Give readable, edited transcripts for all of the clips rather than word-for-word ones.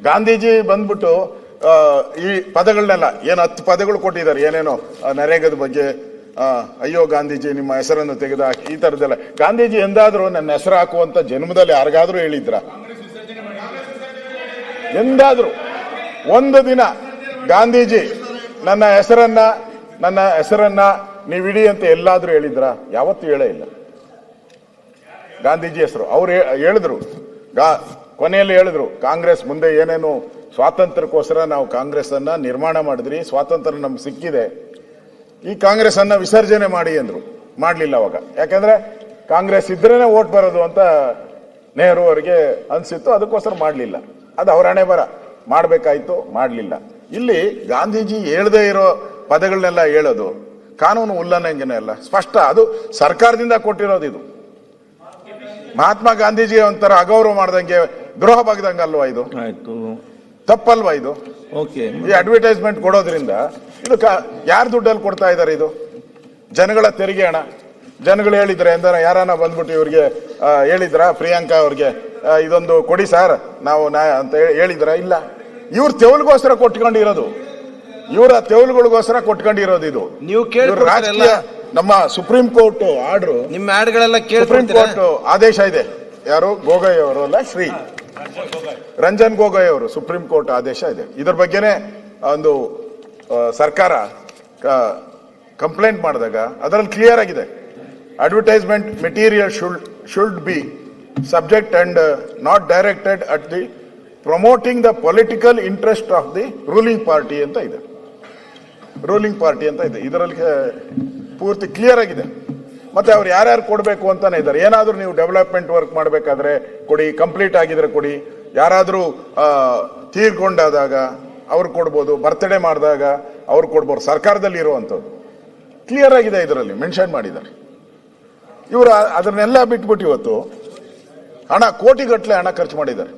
ಗಾಂಧೀಜಿ ಬಂದ್ಬಿಟ್ಟು ಈ ಪದಗಳನ್ನೆಲ್ಲ ಏನು 10 ಪದಗಳು ಕೊಟ್ಟಿದ್ದಾರೆ, ಏನೇನೋ ನರೇಗದ ಬಗ್ಗೆ, ಅಯ್ಯೋ ಗಾಂಧೀಜಿ ನಿಮ್ಮ ಹೆಸರನ್ನು ತೆಗೆದುಹಾಕಿ, ಈ ತರದೆಲ್ಲ. ಗಾಂಧೀಜಿ ಎಂದಾದ್ರೂ ನನ್ನ ಹೆಸರು ಹಾಕುವಂತ ಜನ್ಮದಲ್ಲಿ ಯಾರಿಗಾದ್ರೂ ಹೇಳಿದ್ರ? ಎಂದಾದ್ರೂ ಒಂದು ದಿನ ಗಾಂಧೀಜಿ ನನ್ನ ಹೆಸರನ್ನ ನೀವಿಡಿ ಅಂತ ಎಲ್ಲಾದ್ರೂ ಹೇಳಿದ್ರ? ಯಾವತ್ತೂ ಹೇಳೇ ಇಲ್ಲ. ಗಾಂಧೀಜಿ ಹೆಸರು ಅವ್ರು ಹೇಳಿದ್ರು, ಕೊನೆಯಲ್ಲಿ ಹೇಳಿದ್ರು, ಕಾಂಗ್ರೆಸ್ ಮುಂದೆ ಏನೇನು ಸ್ವಾತಂತ್ರ್ಯಕ್ಕೋಸ್ಕರ ನಾವು ಕಾಂಗ್ರೆಸ್ ಅನ್ನ ನಿರ್ಮಾಣ ಮಾಡಿದ್ರಿ, ಸ್ವಾತಂತ್ರ್ಯ ನಮ್ಗೆ ಸಿಕ್ಕಿದೆ, ಈ ಕಾಂಗ್ರೆಸ್ ಅನ್ನ ವಿಸರ್ಜನೆ ಮಾಡಿ ಅಂದ್ರು. ಮಾಡ್ಲಿಲ್ಲ ಅವಾಗ. ಯಾಕಂದ್ರೆ ಕಾಂಗ್ರೆಸ್ ಇದ್ರೇನೆ ವೋಟ್ ಬರೋದು ಅಂತ ನೆಹರು ಅವರಿಗೆ ಅನ್ಸಿತ್ತು, ಅದಕ್ಕೋಸ್ಕರ ಮಾಡ್ಲಿಲ್ಲ. ಅದು ಅವ್ರ ಹಣೆ ಬರ. ಮಾಡ್ಬೇಕಾಯ್ತು, ಮಾಡ್ಲಿಲ್ಲ. ಇಲ್ಲಿ ಗಾಂಧೀಜಿ ಹೇಳ್ದೇ ಇರೋ ಪದಗಳನ್ನೆಲ್ಲ ಹೇಳೋದು ಕಾನೂನು ಉಲ್ಲಂಘನೆ ಅಲ್ಲ, ಸ್ಪಷ್ಟ. ಅದು ಸರ್ಕಾರದಿಂದ ಕೊಟ್ಟಿರೋದು. ಇದು ಮಹಾತ್ಮ ಗಾಂಧೀಜಿ ಒಂಥರ ಅಗೌರವ ಮಾಡ್ದಂಗೆ, ದ್ರೋಹ ಬಗ್ದಂಗೆ ಅಲ್ವಾ ಇದು? ತಪ್ಪಲ್ವಾ ಇದು? ಈ ಅಡ್ವರ್ಟೈಸ್ಮೆಂಟ್ ಕೊಡೋದ್ರಿಂದ ಇದು ಯಾರ ದುಡ್ಡಲ್ಲಿ ಕೊಡ್ತಾ ಇದ್ದಾರೆ? ಇದು ಜನಗಳ ತೆರಿಗೆ ಹಣ. ಜನಗಳು ಹೇಳಿದ್ರೆ ಎಂದರೆ ಯಾರನ್ನ ಬಂದ್ಬಿಟ್ಟು ಇವ್ರಿಗೆ ಹೇಳಿದ್ರ, ಪ್ರಿಯಾಂಕಾ ಅವ್ರಿಗೆ ಇದೊಂದು ಕೊಡಿ ಸರ್ ನಾವು ಅಂತ ಹೇಳಿದ್ರ? ಇಲ್ಲ. ಇವ್ರ ತೆವಲ್ಗೋಸ್ಕರ ಕೊಟ್ಕೊಂಡಿರೋದು, ಇವರ ತೆವಲುಗಳಿಗೋಸ್ಕರ ಕೊಟ್ಕೊಂಡಿರೋದು ಇದು. ನೀವು ರಾಜಕೀಯ ನಮ್ಮ ಸುಪ್ರೀಂ ಕೋರ್ಟ್ ಆರ್ಡರ್, ನಿಮ್ಮ ಆಡ್ಗಳೆಲ್ಲ ಸುಪ್ರೀಂ ಕೋರ್ಟ್ ಆದೇಶ ಇದೆ. ಯಾರು? ಗೋಗೊಯ್ ಅವರು ಅಲ್ಲ, ಶ್ರೀ ರಂಜನ್ ಗೋಗೊಯ್ ಅವರು ಸುಪ್ರೀಂ ಕೋರ್ಟ್ ಆದೇಶ ಇದೆ. ಇದ್ರ ಬಗ್ಗೆನೇ ಒಂದು ಸರ್ಕಾರ ಕಂಪ್ಲೇಂಟ್ ಮಾಡಿದಾಗ ಅದರಲ್ಲಿ ಕ್ಲಿಯರ್ ಆಗಿದೆ, advertisement material should be subject and not directed at the promoting the political interest of the ruling party ಅಂತ ಇದೆ. ರೂಲಿಂಗ್ ಪಾರ್ಟಿ ಅಂತ ಇದೆ. ಇದರಲ್ಲಿ ಪೂರ್ತಿ ಕ್ಲಿಯರ್ ಆಗಿದೆ. ಮತ್ತೆ ಅವ್ರು ಯಾರ್ಯಾರು ಕೊಡಬೇಕು ಅಂತಾನೆ ಇದ್ದಾರೆ. ಏನಾದ್ರೂ ನೀವು ಡೆವಲಪ್ಮೆಂಟ್ ವರ್ಕ್ ಮಾಡಬೇಕಾದ್ರೆ ಕೊಡಿ, ಕಂಪ್ಲೀಟ್ ಆಗಿದ್ರೆ ಕೊಡಿ, ಯಾರಾದ್ರೂ ತೀರ್ಕೊಂಡಾದಾಗ ಅವ್ರು ಕೊಡ್ಬೋದು, ಬರ್ತ್ಡೇ ಮಾಡಿದಾಗ ಅವ್ರು ಕೊಡ್ಬೋದು, ಸರ್ಕಾರದಲ್ಲಿ ಇರುವಂಥದ್ದು ಕ್ಲಿಯರ್ ಆಗಿದೆ, ಇದರಲ್ಲಿ ಮೆನ್ಷನ್ ಮಾಡಿದ್ದಾರೆ. ಇವರು ಅದನ್ನೆಲ್ಲ ಬಿಟ್ಬಿಟ್ಟು ಇವತ್ತು ಹಣ ಕೋಟಿಗಟ್ಟಲೆ ಹಣ ಖರ್ಚು ಮಾಡಿದ್ದಾರೆ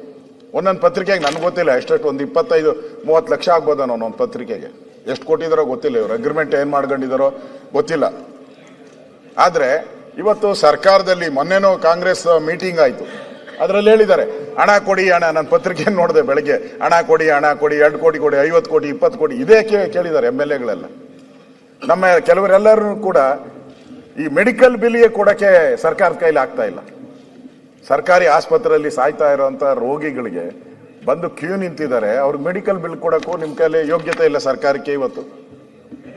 ಒಂದೊಂದು ಪತ್ರಿಕೆಗೆ. ನನ್ಗೆ ಗೊತ್ತಿಲ್ಲ ಎಷ್ಟೆಷ್ಟು, ಒಂದು 25-30 ಲಕ್ಷ ಆಗ್ಬೋದ ಒಂದು ಪತ್ರಿಕೆಗೆ. ಎಷ್ಟು ಕೊಟ್ಟಿದಾರೋ ಗೊತ್ತಿಲ್ಲ, ಇವರು ಅಗ್ರಿಮೆಂಟ್ ಏನ್ ಮಾಡ್ಕೊಂಡಿದಾರೋ ಗೊತ್ತಿಲ್ಲ. ಆದ್ರೆ ಇವತ್ತು ಸರ್ಕಾರದಲ್ಲಿ ಮೊನ್ನೆನೋ ಕಾಂಗ್ರೆಸ್ ಮೀಟಿಂಗ್ ಆಯ್ತು, ಅದರಲ್ಲಿ ಹೇಳಿದ್ದಾರೆ ಹಣ ಕೊಡಿ, ಹಣ. ನನ್ನ ಪತ್ರಿಕೆಯನ್ನು ನೋಡಿದೆ ಬೆಳಗ್ಗೆ, ಹಣ ಕೊಡಿ, ಹಣ ಕೊಡಿ, 2 ಕೋಟಿ ಕೊಡಿ, 50 ಕೋಟಿ, 20 ಕೋಟಿ, ಇದೇ ಕೇಳಿದ್ದಾರೆ MLA-ಗಳೆಲ್ಲ. ನಮ್ಮ ಕೆಲವರೆಲ್ಲರೂ ಕೂಡ ಈ ಮೆಡಿಕಲ್ ಬಿಲ್ಗೆ ಕೊಡಕ್ಕೆ ಸರ್ಕಾರದ ಕೈಲಿ ಆಗ್ತಾ ಇಲ್ಲ. ಸರ್ಕಾರಿ ಆಸ್ಪತ್ರೆಯಲ್ಲಿ ಸಾಯ್ತಾ ಇರುವಂತ ರೋಗಿಗಳಿಗೆ ಬಂದು ಕ್ಯೂ ನಿಂತಿದ್ದಾರೆ, ಅವ್ರಿಗೆ ಮೆಡಿಕಲ್ ಬಿಲ್ ಕೊಡಕ್ಕೂ ನಿಮ್ ಕೈಲಿ ಯೋಗ್ಯತೆ ಇಲ್ಲ ಸರ್ಕಾರಕ್ಕೆ ಇವತ್ತು.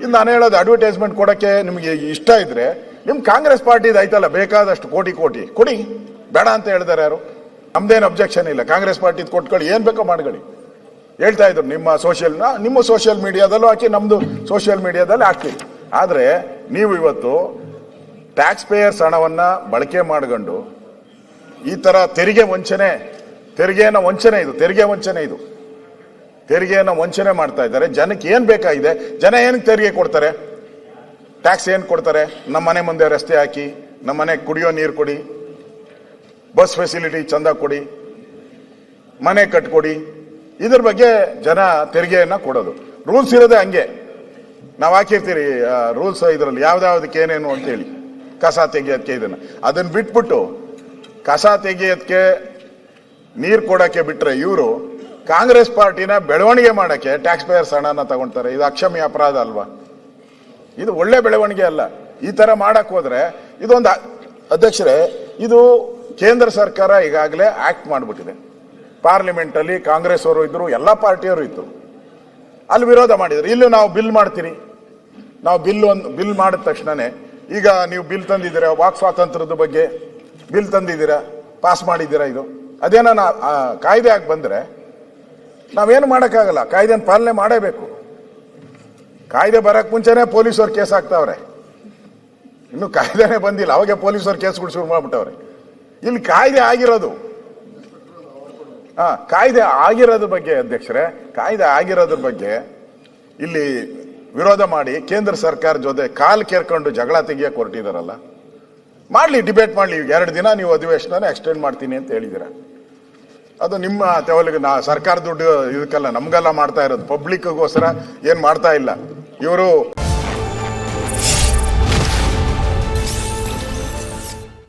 ಇನ್ನು ನಾನು ಹೇಳೋದು, ಅಡ್ವರ್ಟೈಸ್ಮೆಂಟ್ ಕೊಡಕ್ಕೆ ನಿಮ್ಗೆ ಇಷ್ಟ ಇದ್ರೆ ನಿಮ್ ಕಾಂಗ್ರೆಸ್ ಪಾರ್ಟಿದು ಆಯ್ತಲ್ಲ ಬೇಕಾದಷ್ಟು ಕೋಟಿ ಕೊಡಿ, ಬೇಡ ಅಂತ ಹೇಳಿದಾರೆ ಯಾರು? ನಮ್ದೇನು ಅಬ್ಜೆಕ್ಷನ್ ಇಲ್ಲ, ಕಾಂಗ್ರೆಸ್ ಪಾರ್ಟಿದ್ ಕೊಟ್ಕೊಳ್ಳಿ, ಏನ್ ಬೇಕೋ ಮಾಡ್ಕೊಳ್ಳಿ ಹೇಳ್ತಾ ಇದ್ರು. ನಿಮ್ಮ ಸೋಷಿಯಲ್ ಮೀಡಿಯಾದಲ್ಲೂ ಹಾಕಿ, ನಮ್ದು ಸೋಷಿಯಲ್ ಮೀಡಿಯಾದಲ್ಲಿ ಹಾಕ್ತೀವಿ. ಆದ್ರೆ ನೀವು ಇವತ್ತು ಟ್ಯಾಕ್ಸ್ ಪೇಯರ್ಸ್ ಹಣವನ್ನ ಬಳಕೆ ಮಾಡ್ಕೊಂಡು ಈ ತರ ತೆರಿಗೆನ ವಂಚನೆ ಮಾಡ್ತಾ ಇದ್ದಾರೆ. ಜನಕ್ಕೆ ಏನ್ ಬೇಕಾಗಿದೆ? ಜನ ಏನಕ್ಕೆ ತೆರಿಗೆ ಕೊಡ್ತಾರೆ? ಟ್ಯಾಕ್ಸ್ ಏನ್ ಕೊಡ್ತಾರೆ? ನಮ್ಮ ಮನೆ ಮುಂದೆ ರಸ್ತೆ ಹಾಕಿ, ನಮ್ಮ ಮನೆ ಕುಡಿಯೋ ನೀರು ಕೊಡಿ, ಬಸ್ ಫೆಸಿಲಿಟಿ ಚಂದ ಕೊಡಿ, ಮನೆ ಕಟ್ಕೊಡಿ, ಇದ್ರ ಬಗ್ಗೆ ಜನ ತೆರಿಗೆಯನ್ನ ಕೊಡೋದು. ರೂಲ್ಸ್ ಇರೋದೇ ಹಂಗೆ. ನಾವು ಹಾಕಿರ್ತೀರಿ ರೂಲ್ಸ್, ಇದರಲ್ಲಿ ಯಾವ್ದಾವ್ದಕ್ಕೆ ಏನೇನು ಅಂತೇಳಿ, ಕಸ ತೆಗಿಯೋದಕ್ಕೆ ಅದನ್ನ ಬಿಟ್ಬಿಟ್ಟು ಕಸ ತೆಗಿಯೋದಕ್ಕೆ ನೀರು ಕೊಡಕ್ಕೆ ಬಿಟ್ರೆ ಇವರು ಕಾಂಗ್ರೆಸ್ ಪಾರ್ಟಿನ ಬೆಳವಣಿಗೆ ಮಾಡಕ್ಕೆ ಟ್ಯಾಕ್ಸ್ ಪೇಯರ್ಸ್ ಹಣನ ತಗೊಳ್ತಾರೆ. ಇದು ಅಕ್ಷಮ್ಯ ಅಪರಾಧ ಅಲ್ವಾ? ಇದು ಒಳ್ಳೆ ಬೆಳವಣಿಗೆ ಅಲ್ಲ. ಈ ತರ ಮಾಡಕ್ ಹೋದ್ರೆ ಇದೊಂದು ಅಧ್ಯಕ್ಷರೇ, ಇದು ಕೇಂದ್ರ ಸರ್ಕಾರ ಈಗಾಗಲೇ ಆಕ್ಟ್ ಮಾಡ್ಬಿಟ್ಟಿದೆ. ಪಾರ್ಲಿಮೆಂಟ್ ಅಲ್ಲಿ ಕಾಂಗ್ರೆಸ್ ಅವರು ಇದ್ರು, ಎಲ್ಲಾ ಪಾರ್ಟಿಯವರು ಇತ್ತು, ಅಲ್ಲಿ ವಿರೋಧ ಮಾಡಿದ್ರು. ಇಲ್ಲೂ ನಾವು ಬಿಲ್ ಮಾಡ್ತೀರಿ, ನಾವು ಬಿಲ್ ಮಾಡಿದ ತಕ್ಷಣನೇ, ಈಗ ನೀವು ಬಿಲ್ ತಂದಿದ್ದೀರಾ ವಾಕ್ ಸ್ವಾತಂತ್ರ್ಯದ ಬಗ್ಗೆ, ಬಿಲ್ ತಂದಿದ್ದೀರಾ, ಪಾಸ್ ಮಾಡಿದ್ದೀರಾ, ಇದು ಅದೇನ ಕಾಯ್ದೆ ಆಗಿ ಬಂದ್ರೆ ನಾವೇನು ಮಾಡೋಕ್ಕಾಗಲ್ಲ. ಕಾಯ್ದೆನ ಪಾಲನೆ ಮಾಡೇಬೇಕು. ಕಾಯ್ದೆ ಬರಕ್ ಮುಂಚೆನೆ ಪೊಲೀಸರು ಕೇಸ್ ಹಾಕ್ತಾವ್ರೆ, ಇನ್ನು ಕಾಯ್ದೆನೇ ಬಂದಿಲ್ಲ ಅವಾಗೆ ಪೊಲೀಸರು ಕೇಸ್ಗಳು ಶುರು ಮಾಡ್ಬಿಟ್ಟವ್ರೆ. ಇಲ್ಲಿ ಕಾಯ್ದೆ ಆಗಿರೋದು, ಕಾಯ್ದೆ ಆಗಿರೋದ್ರ ಬಗ್ಗೆ ಅಧ್ಯಕ್ಷರೇ, ಕಾಯ್ದೆ ಆಗಿರೋದ್ರ ಬಗ್ಗೆ ಇಲ್ಲಿ ವಿರೋಧ ಮಾಡಿ ಕೇಂದ್ರ ಸರ್ಕಾರ ಜೊತೆ ಕಾಲ್ ಕೇರ್ಕೊಂಡು ಜಗಳ ತೆಗಿಯಕ್ಕೆ ಹೊರಟಿದಾರಲ್ಲ, ಮಾಡ್ಲಿ, ಡಿಬೇಟ್ ಮಾಡ್ಲಿ. 2 ದಿನ ನೀವು ಅಧಿವೇಶನ ಎಕ್ಸ್ಟೆಂಡ್ ಮಾಡ್ತೀನಿ ಅಂತ ಹೇಳಿದ್ದೀರಾ. ಅದು ನಿಮ್ಮ ತೆವಲಿಗೆ, ಸರ್ಕಾರ ದುಡ್ಡು ಇದಕ್ಕೆಲ್ಲ ನಮ್ಗೆಲ್ಲ ಮಾಡ್ತಾ ಇರೋದು, ಪಬ್ಲಿಕ್ಗೋಸ್ಕರ ಏನ್ ಮಾಡ್ತಾ ಇಲ್ಲ ಇವರು.